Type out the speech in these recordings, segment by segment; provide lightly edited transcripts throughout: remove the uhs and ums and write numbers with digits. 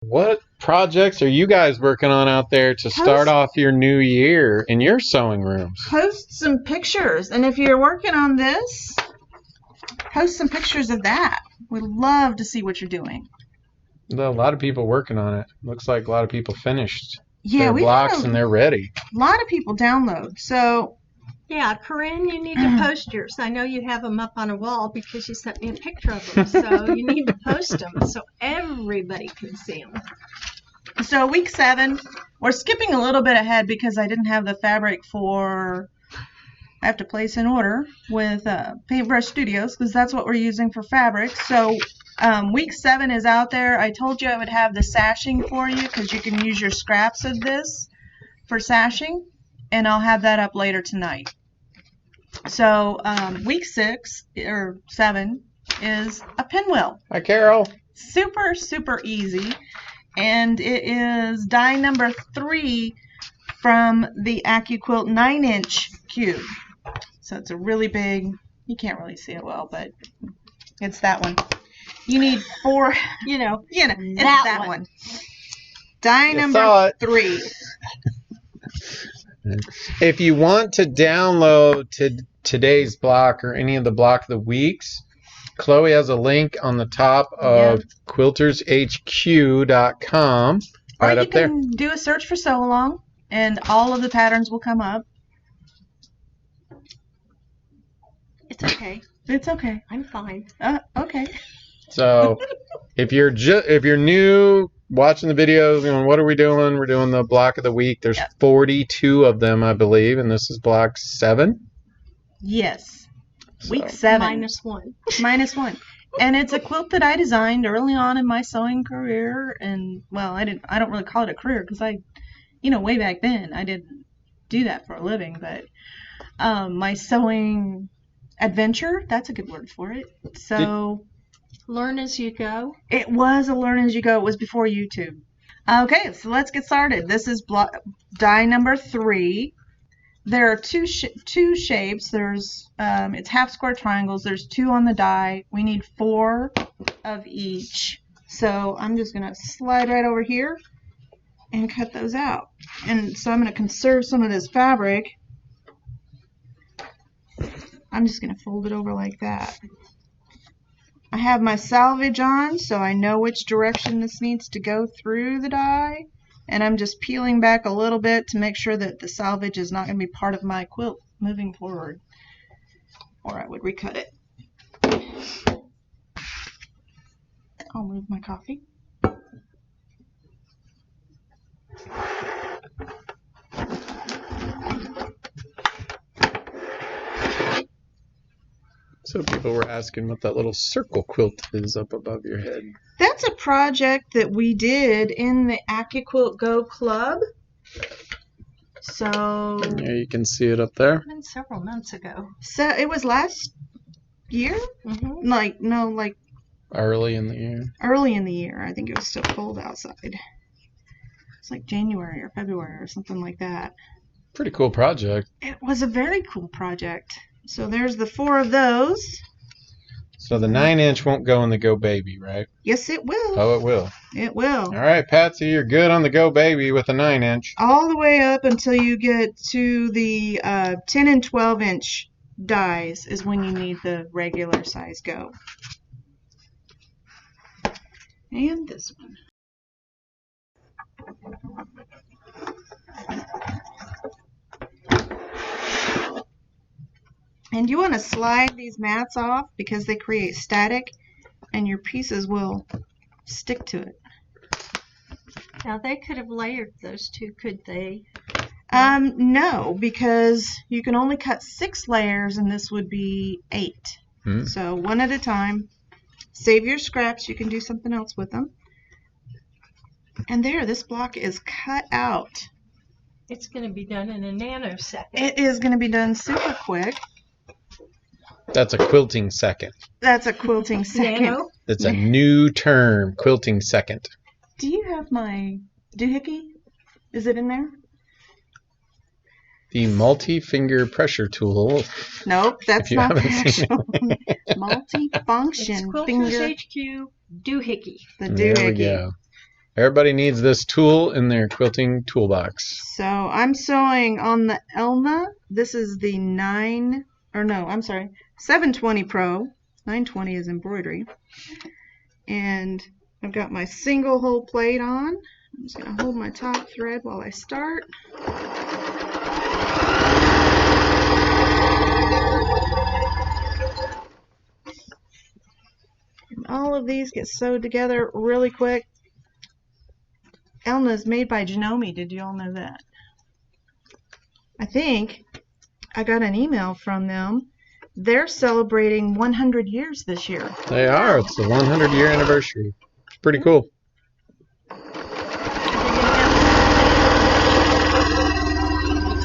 What projects are you guys working on out there to start off your new year in your sewing rooms? Post some pictures. And if you're working on this, post some pictures of that. We'd love to see what you're doing. There's a lot of people working on it. Looks like a lot of people finished their blocks and they're ready. A lot of people download. So, yeah, Corinne, you need to post yours. I know you have them up on a wall because you sent me a picture of them. So you need to post them so everybody can see them. So week 7, we're skipping a little bit ahead because I didn't have the fabric for. I have to place an order with Paintbrush Studios because that's what we're using for fabric. So week 7 is out there. I told you I would have the sashing for you because you can use your scraps of this for sashing, and I'll have that up later tonight. So week 6 or 7 is a pinwheel. Hi, Carol. Super, super easy, and it is die number 3 from the AccuQuilt 9-inch cube. So it's a really big, you can't really see it well, but it's that one. You need 4, it's that one. Die number 3. If you want to download today's block or any of the block of the weeks, Chloe has a link on the top of quiltershq.com right up there. Or you can do a search for Sew Along, and all of the patterns will come up. It's okay. It's okay. I'm fine. Okay. So, if you're new watching the videos, what are we doing? We're doing the block of the week. There's 42 of them, I believe, and this is block 7. Yes. So. Week 7. -1. -1. And it's a quilt that I designed early on in my sewing career, and I don't really call it a career because way back then I didn't do that for a living, but my sewing adventure, that's a good word for it. So learn as you go. It was a learn as you go. It was before YouTube. Okay, so let's get started. This is die number 3. There are two shapes. There's it's half square triangles. There's 2 on the die. We need 4 of each. So I'm just gonna slide right over here and cut those out. And so I'm gonna conserve some of this fabric. I'm just going to fold it over like that. I have my salvage on, so I know which direction this needs to go through the die. And I'm just peeling back a little bit to make sure that the salvage is not going to be part of my quilt moving forward. Or I would recut it. I'll move my coffee. So people were asking what that little circle quilt is up above your head. That's a project that we did in the AccuQuilt Go Club. So yeah, you can see it up there. It's been several months ago. So it was last year? Mm-hmm. Like early in the year. Early in the year. I think it was still cold outside. It's like January or February or something like that. Pretty cool project. It was a very cool project. So there's the 4 of those. So the 9-inch won't go in the Go Baby, right? Yes, it will. Oh, it will. It will. All right, Patsy, you're good on the Go Baby with a 9-inch. All the way up until you get to the 10 and 12-inch dies is when you need the regular size Go. And this one. And you want to slide these mats off because they create static and your pieces will stick to it. Now they could have layered those 2, could they? No, because you can only cut 6 layers and this would be 8. So 1 at a time. Save your scraps. You can do something else with them. And there, this block is cut out. It's going to be done in a nanosecond. It is going to be done super quick. That's a quilting second. That's a quilting second. Nano? That's a new term, quilting second. Do you have my doohickey? Is it in there? The multi-finger pressure tool. Nope, that's not the actual multi-function It's Quilters finger. HQ doohickey. The There we doohickey. go. Everybody needs this tool in their quilting toolbox. So I'm sewing on the Elna. This is the 720 Pro. 920 is embroidery. And I've got my single hole plate on. I'm just going to hold my top thread while I start. And all of these get sewed together really quick. Elna is made by Janome. Did you all know that? I think I got an email from them. They're celebrating 100 years this year. They are. It's the 100-year anniversary. It's pretty cool.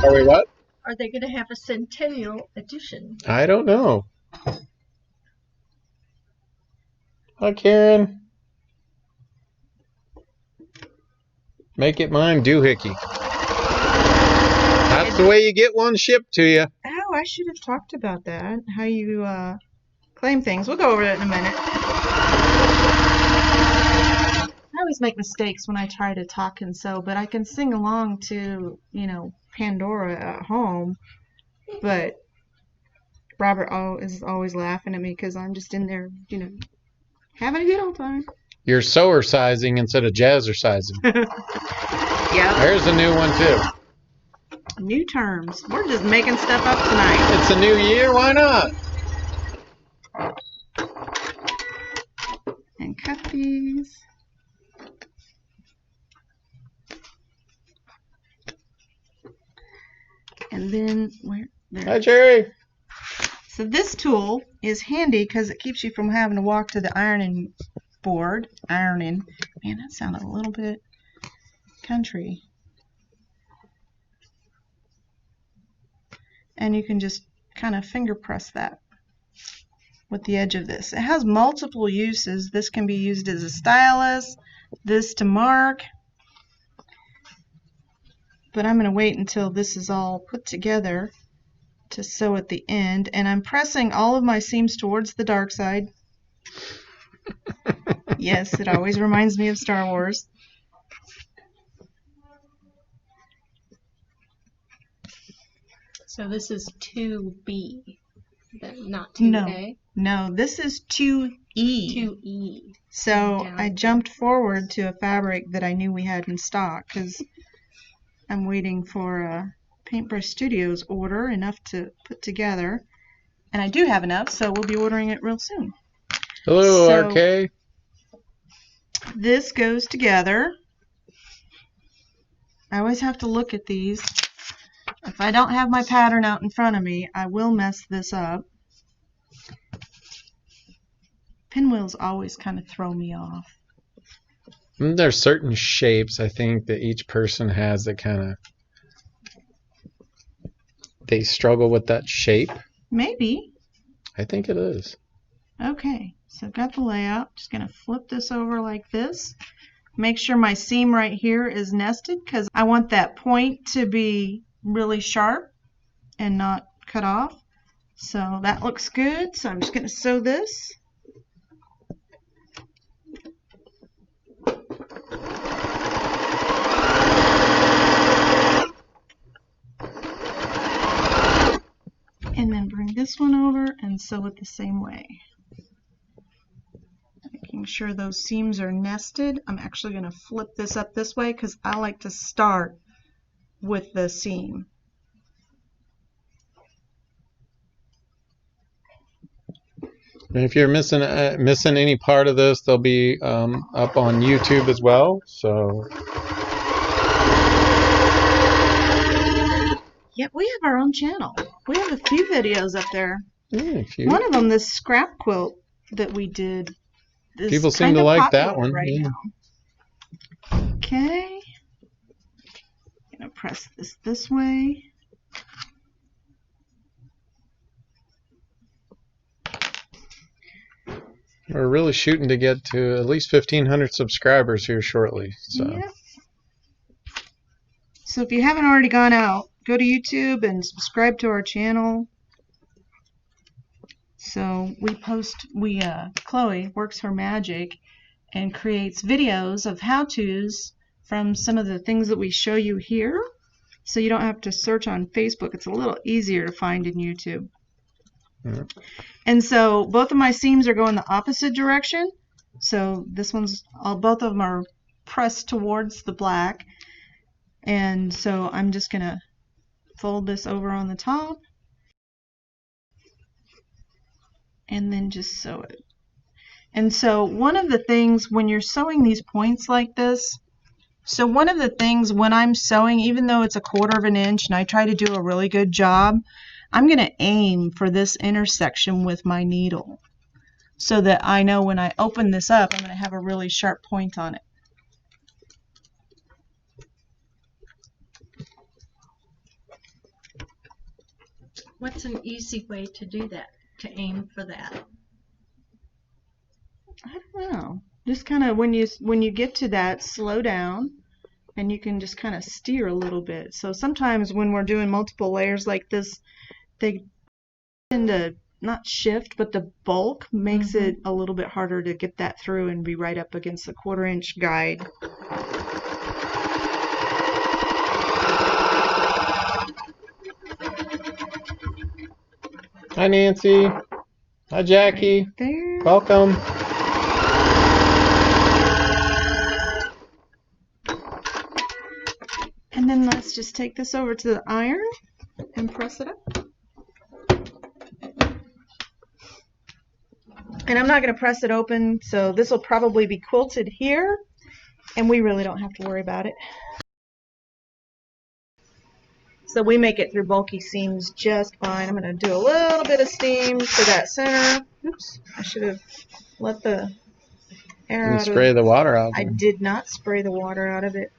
Are we what? Are they going to have a centennial edition? I don't know. Hi, Karen. Make it mine, doohickey. That's the way you get one shipped to you. Oh, I should have talked about that. How you claim things. We'll go over that in a minute. I always make mistakes when I try to talk and sew, but I can sing along to, Pandora at home. But Robert is always laughing at me because I'm just in there, having a good old time. You're sewer sizing instead of jazzercising. Yeah. There's a new one, too. New terms. We're just making stuff up tonight. It's a new year. Why not? And cut these. And then there. Hi, Jerry. So this tool is handy because it keeps you from having to walk to the ironing board. Man, that sounded a little bit country. And you can just kind of finger press that with the edge of this. It has multiple uses. This can be used as a stylus, this to mark. But I'm going to wait until this is all put together to sew at the end. And I'm pressing all of my seams towards the dark side. Yes, it always reminds me of Star Wars. So this is 2B, not 2A? No, this is 2E. 2E. So I jumped forward to a fabric that I knew we had in stock because I'm waiting for a Paintbrush Studios order, enough to put together. And I do have enough, so we'll be ordering it real soon. Hello, RK. This goes together. I always have to look at these. If I don't have my pattern out in front of me, I will mess this up. Pinwheels always kind of throw me off. There's certain shapes, I think, that each person has that kind of... They struggle with that shape. Maybe. I think it is. Okay, so I've got the layout. Just going to flip this over like this. Make sure my seam right here is nested because I want that point to be really sharp and not cut off. So that looks good. So I'm just going to sew this. And then bring this one over and sew it the same way. Making sure those seams are nested. I'm actually going to flip this up this way because I like to start with the seam. And if you're missing any part of this, they'll be up on YouTube as well. So. Yep, we have our own channel. We have a few videos up there. Yeah, a few. One of them, this scrap quilt that we did. People seem to like that one. Right yeah. now. Okay. I'm going to press this way. We're really shooting to get to at least 1,500 subscribers here shortly. So. Yep. So if you haven't already gone out, go to YouTube and subscribe to our channel. So we post, Chloe works her magic, and creates videos of how-tos from some of the things that we show you here. So you don't have to search on Facebook. It's a little easier to find in YouTube. And so both of my seams are going the opposite direction. So this one's both of them are pressed towards the black. And so I'm just going to fold this over on the top and then just sew it. And so one of the things when you're sewing these points like this, so one of the things when I'm sewing, even though it's a 1/4 of an inch and I try to do a really good job, I'm going to aim for this intersection with my needle so that I know when I open this up, I'm going to have a really sharp point on it. What's an easy way to do that, to aim for that? I don't know. Just kind of when you get to that, slow down, and you can just kind of steer a little bit. So sometimes when we're doing multiple layers like this, they tend to not shift, but the bulk makes it a little bit harder to get that through and be right up against the 1/4 inch guide. Hi, Nancy. Hi, Jackie. Right there. Welcome. And then let's just take this over to the iron and press it up. And I'm not going to press it open, so this will probably be quilted here, and we really don't have to worry about it. So we make it through bulky seams just fine. I'm going to do a little bit of steam to that center. Oops, I should have let the air out of it. Spray the water out. I did not spray the water out of it.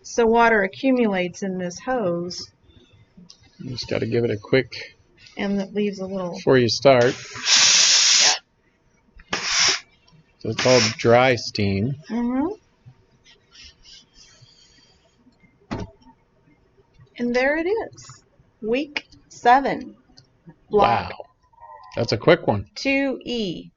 So water accumulates in this hose. You just got to give it a quick. And that leaves a little. Before you start. So it's called dry steam. And there it is. Week 7. Block Wow. That's a quick one. 2E.